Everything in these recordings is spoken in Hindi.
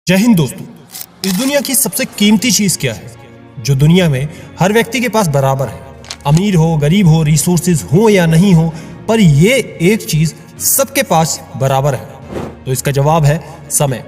जय हिंद दोस्तों। इस दुनिया की सबसे कीमती चीज क्या है जो दुनिया में हर व्यक्ति के पास बराबर है? अमीर हो, गरीब हो, रिसोर्सेज हो या नहीं हो, पर ये एक चीज सबके पास बराबर है। तो इसका जवाब है समय।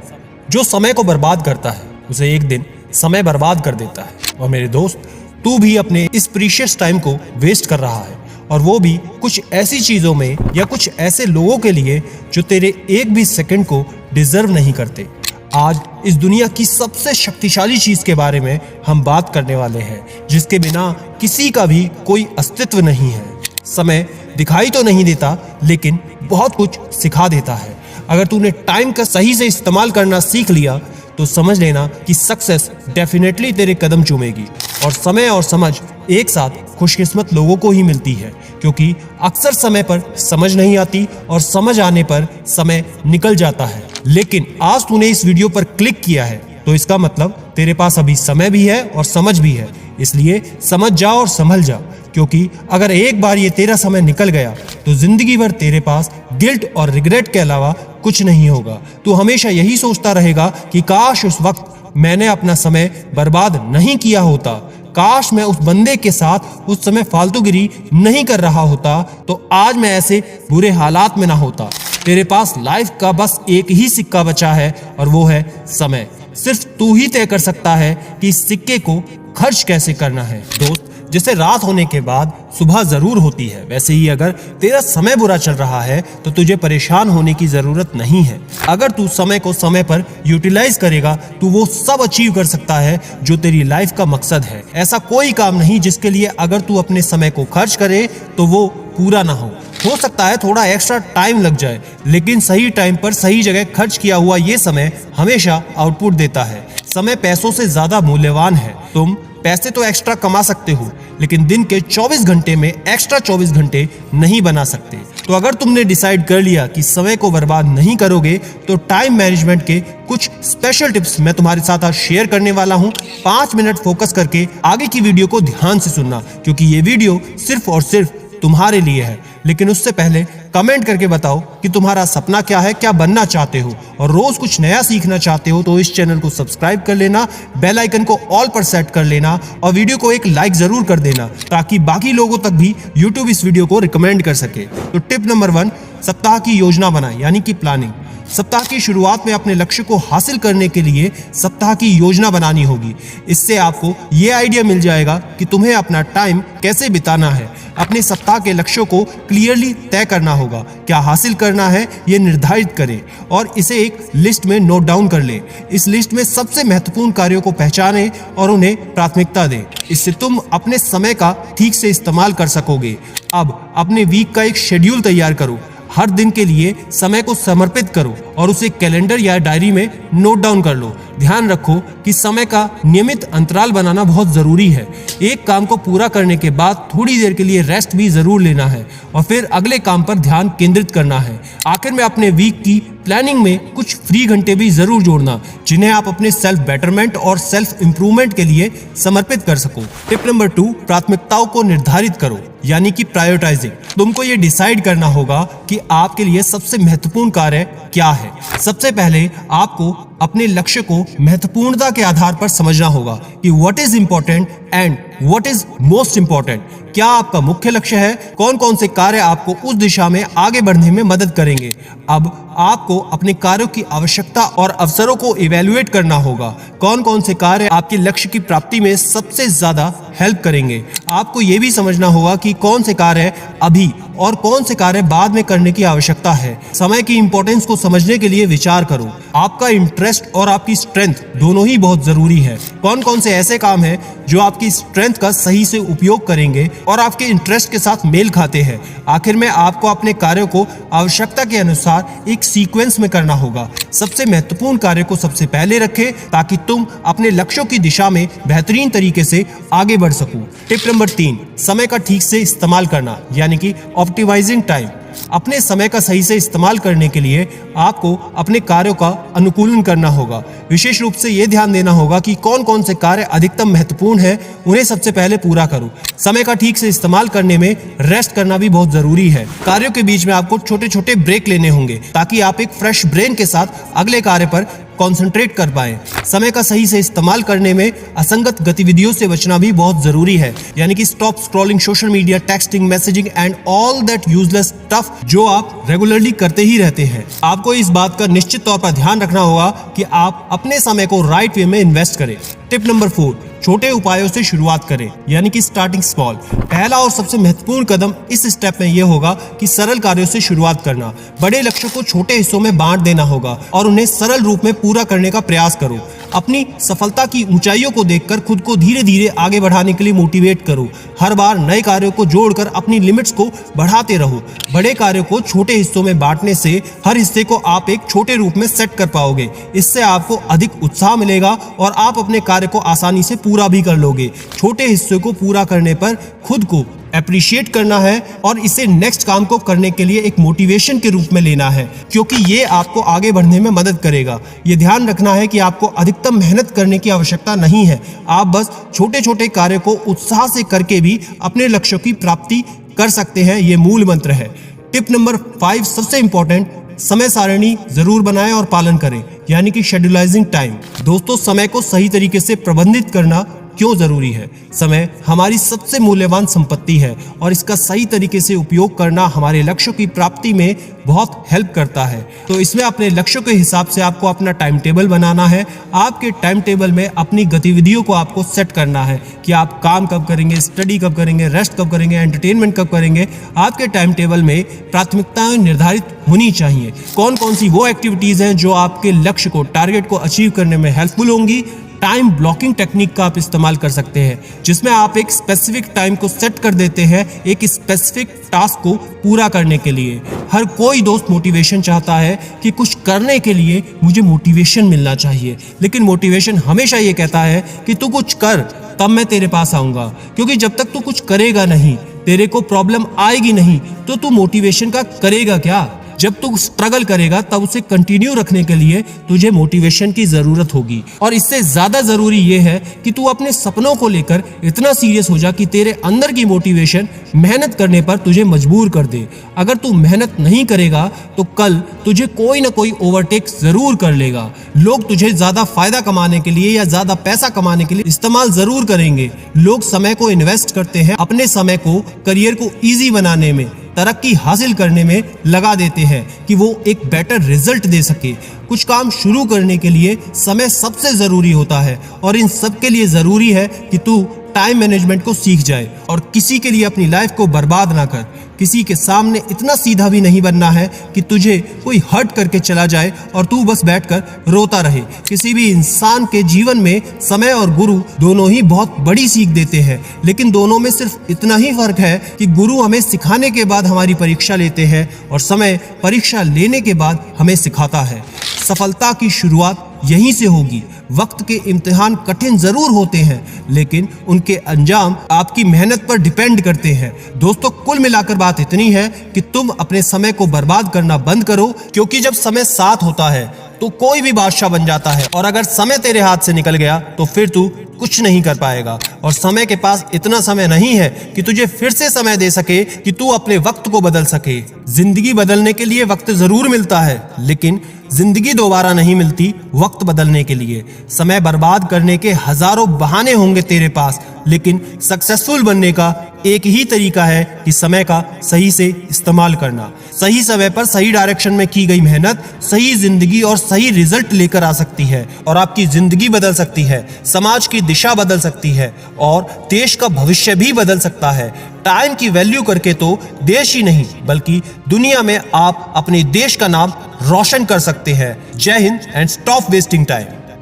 जो समय को बर्बाद करता है उसे एक दिन समय बर्बाद कर देता है। और मेरे दोस्त, तू भी अपने इस प्रीशियस टाइम को वेस्ट कर रहा है, और वो भी कुछ ऐसी चीजों में या कुछ ऐसे लोगों के लिए जो तेरे एक भी सेकंड को डिजर्व नहीं करते। आज इस दुनिया की सबसे शक्तिशाली चीज के बारे में हम बात करने वाले हैं, जिसके बिना किसी का भी कोई अस्तित्व नहीं है। समय दिखाई तो नहीं देता, लेकिन बहुत कुछ सिखा देता है। अगर तूने टाइम का सही से इस्तेमाल करना सीख लिया तो समझ लेना कि सक्सेस डेफिनेटली तेरे कदम चूमेगी। और समय और समझ एक साथ खुशकिस्मत लोगों को ही मिलती है, क्योंकि अक्सर समय पर समझ नहीं आती और समझ आने पर समय निकल जाता है। लेकिन आज तूने इस वीडियो पर क्लिक किया है तो इसका मतलब तेरे पास अभी समय भी है और समझ भी है। इसलिए समझ जा और संभल जा, क्योंकि अगर एक बार ये तेरा समय निकल गया तो जिंदगी भर तेरे पास गिल्ट और रिग्रेट के अलावा कुछ नहीं होगा। तू हमेशा यही सोचता रहेगा कि काश उस वक्त मैंने अपना समय बर्बाद नहीं किया होता, काश मैं उस बंदे के साथ उस समय फालतूगिरी नहीं कर रहा होता, तो आज मैं ऐसे बुरे हालात में ना होता। तेरे पास लाइफ का बस एक ही सिक्का बचा है और वो है समय। सिर्फ तू ही तय कर सकता है कि इस सिक्के को खर्च कैसे करना है। दोस्त, जैसे रात होने के बाद सुबह जरूर होती है, वैसे ही अगर तेरा समय बुरा चल रहा है तो तुझे परेशान होने की जरूरत नहीं है। अगर तू समय को समय पर यूटिलाइज करेगा तो वो सब अचीव कर सकता है जो तेरी लाइफ का मकसद है। ऐसा कोई काम नहीं जिसके लिए अगर तू अपने समय को खर्च करे तो वो पूरा ना हो सकता है थोड़ा एक्स्ट्रा टाइम लग जाए, लेकिन सही टाइम पर सही जगह खर्च किया हुआ ये समय हमेशा आउटपुट देता है। समय पैसों से ज्यादा मूल्यवान है। तुम पैसे तो एक्स्ट्रा कमा सकते हो, लेकिन दिन के 24 घंटे में एक्स्ट्रा 24 घंटे नहीं बना सकते। तो अगर तुमने डिसाइड कर लिया कि समय को बर्बाद नहीं करोगे तो टाइम मैनेजमेंट के कुछ स्पेशल टिप्स मैं तुम्हारे साथ आज शेयर करने वाला हूं। 5 मिनट फोकस करके आगे की वीडियो को ध्यान से सुनना, क्योंकि ये वीडियो सिर्फ और सिर्फ तुम्हारे लिए है। लेकिन उससे पहले कमेंट करके बताओ कि तुम्हारा सपना क्या है, क्या बनना चाहते हो, और रोज कुछ नया सीखना चाहते हो तो इस चैनल को सब्सक्राइब कर लेना, बेल आइकन को ऑल पर सेट कर लेना और वीडियो को एक लाइक जरूर कर देना, ताकि बाकी लोगों तक भी यूट्यूब इस वीडियो को रिकमेंड कर सके। तो टिप नंबर 1, सप्ताह की योजना बनाएं, यानी कि प्लानिंग। सप्ताह की शुरुआत में अपने लक्ष्य को हासिल करने के लिए सप्ताह की योजना बनानी होगी। इससे आपको ये आइडिया मिल जाएगा कि तुम्हें अपना टाइम कैसे बिताना है। अपने सप्ताह के लक्ष्यों को क्लियरली तय करना होगा, क्या हासिल करना है ये निर्धारित करें और इसे एक लिस्ट में नोट डाउन कर ले। इस लिस्ट में सबसे महत्वपूर्ण कार्यों को पहचानें और उन्हें प्राथमिकता दें। इससे तुम अपने समय का ठीक से इस्तेमाल कर सकोगे। अब अपने वीक का एक शेड्यूल तैयार करो। हर दिन के लिए समय को समर्पित करो और उसे कैलेंडर या डायरी में नोट डाउन कर लो। ध्यान रखो कि समय का नियमित अंतराल बनाना बहुत जरूरी है। एक काम को पूरा करने के बाद थोड़ी देर के लिए रेस्ट भी जरूर लेना है और फिर अगले काम पर ध्यान केंद्रित करना है। आखिर में अपने वीक की प्लानिंग में कुछ फ्री घंटे भी जरूर जोड़ना, जिन्हें आप अपने सेल्फ बेटरमेंट और सेल्फ इंप्रूवमेंट के लिए समर्पित कर सको। टिप नंबर 2, प्राथमिकताओं को निर्धारित करो, यानी कि प्रायोरिटाइजिंग। तुमको ये डिसाइड करना होगा कि आपके लिए सबसे महत्वपूर्ण कार्य क्या है। सबसे पहले आपको अपने लक्ष्य को महत्वपूर्णता के आधार पर समझना होगा कि what is important and what is most important. क्या आपका मुख्य लक्ष्य है? कौन कौन से कार्य आपको उस दिशा में आगे बढ़ने में मदद करेंगे? अब आपको अपने कार्यों की आवश्यकता और अवसरों को इवेल्युएट करना होगा। कौन कौन से कार्य आपके लक्ष्य की प्राप्ति में सबसे ज्यादा हेल्प करेंगे? आपको यह भी समझना होगा कि कौन से कार्य अभी और कौन से कार्य बाद में करने की आवश्यकता है। समय की इंपॉर्टेंस को समझने के लिए विचार करो। आपका इंटरेस्ट और आपकी स्ट्रेंथ दोनों ही बहुत जरूरी है। कौन कौन से ऐसे काम हैं जो आपकी स्ट्रेंथ का सही से उपयोग करेंगे और आपके इंटरेस्ट के साथ मेल खाते हैं। आखिर में आपको अपने कार्यों को आवश्यकता के अनुसार एक सीक्वेंस में करना होगा। सबसे महत्वपूर्ण कार्य को सबसे पहले रखें, ताकि तुम अपने लक्ष्यों की दिशा में बेहतरीन तरीके से आगे बढ़ सको। टिप नंबर 3, समय का ठीक से इस्तेमाल करना, यानी कि ऑप्टिमाइजिंग टाइम। अपने समय का सही से इस्तेमाल करने के लिए आपको अपने कार्यों का अनुकूलन करना होगा। विशेष रूप से यह ध्यान देना होगा कि कौन कौन से कार्य अधिकतम महत्वपूर्ण है, उन्हें सबसे पहले पूरा करो। समय का ठीक से इस्तेमाल करने में रेस्ट करना भी बहुत जरूरी है। कार्यों के बीच में आपको छोटे छोटे ब्रेक लेने होंगे, ताकि आप एक फ्रेश ब्रेन के साथ अगले कार्य पर कंसंट्रेट कर पाएं। समय का सही से इस्तेमाल करने में असंगत गतिविधियों से बचना भी बहुत जरूरी है, यानी कि stop scrolling social media, texting, messaging and all that useless stuff जो आप रेगुलरली करते ही रहते हैं। आपको इस बात का निश्चित तौर पर ध्यान रखना होगा कि आप अपने समय को राइट वे में इन्वेस्ट करें। टिप नंबर 4, छोटे उपायों से शुरुआत करें, यानी कि स्टार्टिंग स्मॉल। पहला और सबसे महत्वपूर्ण कदम इस स्टेप में यह होगा कि सरल कार्यों से शुरुआत करना। बड़े लक्ष्यों को छोटे हिस्सों में बांट देना होगा और उन्हें सरल रूप में पूरा करने का प्रयास करो। अपनी सफलता की ऊंचाइयों को देखकर खुद को धीरे धीरे आगे बढ़ाने के लिए मोटिवेट करो। हर बार नए कार्यों को जोड़कर अपनी लिमिट्स को बढ़ाते रहो। बड़े कार्यों को छोटे हिस्सों में बांटने से हर हिस्से को आप एक छोटे रूप में सेट कर पाओगे। इससे आपको अधिक उत्साह मिलेगा और आप अपने कार्य को आसानी से पूरा भी कर लोगे। छोटे हिस्से को पूरा करने पर खुद को अप्रिशिएट करना है और इसे नेक्स्ट काम को करने के लिए एक मोटिवेशन के रूप में लेना है, क्योंकि ये आपको आगे बढ़ने में मदद करेगा। ये ध्यान रखना है कि आपको अधिकतम मेहनत करने की आवश्यकता नहीं है। आप बस छोटे छोटे कार्य को उत्साह से करके भी अपने लक्ष्यों की प्राप्ति कर सकते हैं। ये मूल मंत्र है। टिप नंबर 5 सबसे इंपॉर्टेंट, समय सारणी जरूर बनाएं और पालन करें, यानी कि शेड्यूलाइजिंग टाइम। दोस्तों, समय को सही तरीके से प्रबंधित करना क्यों जरूरी है? समय हमारी सबसे मूल्यवान संपत्ति है और इसका सही तरीके से उपयोग करना हमारे लक्ष्यों की प्राप्ति में बहुत हेल्प करता है। तो इसमें अपने लक्ष्यों के हिसाब से आपको अपना टाइम टेबल बनाना है। आपके टाइम टेबल में अपनी गतिविधियों को आपको सेट करना है कि आप काम कब करेंगे, स्टडी कब करेंगे, रेस्ट कब करेंगे, एंटरटेनमेंट कब करेंगे। आपके टाइम टेबल में प्राथमिकताएं निर्धारित होनी चाहिए। कौन कौन सी वो एक्टिविटीज हैं जो आपके लक्ष्य को, टारगेट को अचीव करने में हेल्पफुल होंगी। टाइम ब्लॉकिंग टेक्निक का आप इस्तेमाल कर सकते हैं, जिसमें आप एक स्पेसिफिक टाइम को सेट कर देते हैं एक स्पेसिफिक टास्क को पूरा करने के लिए। हर कोई दोस्त मोटिवेशन चाहता है कि कुछ करने के लिए मुझे मोटिवेशन मिलना चाहिए, लेकिन मोटिवेशन हमेशा ये कहता है कि तू कुछ कर, तब मैं तेरे पास आऊंगा। क्योंकि जब तक तू कुछ करेगा नहीं, तेरे को प्रॉब्लम आएगी नहीं, तो तू मोटिवेशन का करेगा क्या? जब तू स्ट्रगल करेगा तब उसे कंटिन्यू रखने के लिए तुझे मोटिवेशन की जरूरत होगी। और इससे ज्यादा जरूरी यह है कि तू अपने सपनों को लेकर इतना सीरियस हो जा कि तेरे अंदर की मोटिवेशन मेहनत करने पर तुझे मजबूर कर दे। अगर तू मेहनत नहीं करेगा तो कल तुझे कोई ना कोई ओवरटेक जरूर कर लेगा। लोग तुझे ज्यादा फायदा कमाने के लिए या ज्यादा पैसा कमाने के लिए इस्तेमाल जरूर करेंगे। लोग समय को इन्वेस्ट करते हैं, अपने समय को करियर को इजी बनाने में, तरक्की हासिल करने में लगा देते हैं कि वो एक बेटर रिजल्ट दे सके। कुछ काम शुरू करने के लिए समय सबसे जरूरी होता है और इन सब के लिए जरूरी है कि तू टाइम मैनेजमेंट को सीख जाए और किसी के लिए अपनी लाइफ को बर्बाद ना कर। किसी के सामने इतना सीधा भी नहीं बनना है कि तुझे कोई हर्ट करके चला जाए और तू बस बैठकर रोता रहे। किसी भी इंसान के जीवन में समय और गुरु दोनों ही बहुत बड़ी सीख देते हैं, लेकिन दोनों में सिर्फ इतना ही फर्क है कि गुरु हमें सिखाने के बाद हमारी परीक्षा लेते हैं और समय परीक्षा लेने के बाद हमें सिखाता है। सफलता की शुरुआत यहीं से होगी। वक्त के इम्तिहान कठिन जरूर होते हैं, लेकिन उनके अंजाम आपकी मेहनत पर डिपेंड करते हैं। दोस्तों, कुल मिलाकर बात इतनी है कि तुम अपने समय को बर्बाद करना बंद करो, क्योंकि जब समय साथ होता है तो कोई भी बादशाह बन जाता है, और अगर समय तेरे हाथ से निकल गया तो फिर तू कुछ नहीं कर पाएगा। और समय के पास इतना समय नहीं है कि तुझे फिर से समय दे सके कि तू अपने वक्त को बदल सके। जिंदगी बदलने के लिए वक्त जरूर मिलता है, लेकिन जिंदगी दोबारा नहीं मिलती वक्त बदलने के लिए। समय बर्बाद करने के हजारों बहाने होंगे तेरे पास, लेकिन सक्सेसफुल बनने का एक ही तरीका है कि समय का सही से इस्तेमाल करना। सही समय पर सही डायरेक्शन में की गई मेहनत सही जिंदगी और सही रिजल्ट लेकर आ सकती है, और आपकी जिंदगी बदल सकती है, समाज की दिशा बदल सकती है और देश का भविष्य भी बदल सकता है। टाइम की वैल्यू करके तो देश ही नहीं बल्कि दुनिया में आप अपने देश का नाम रोशन कर सकते हैं। जय Hind and stop wasting time.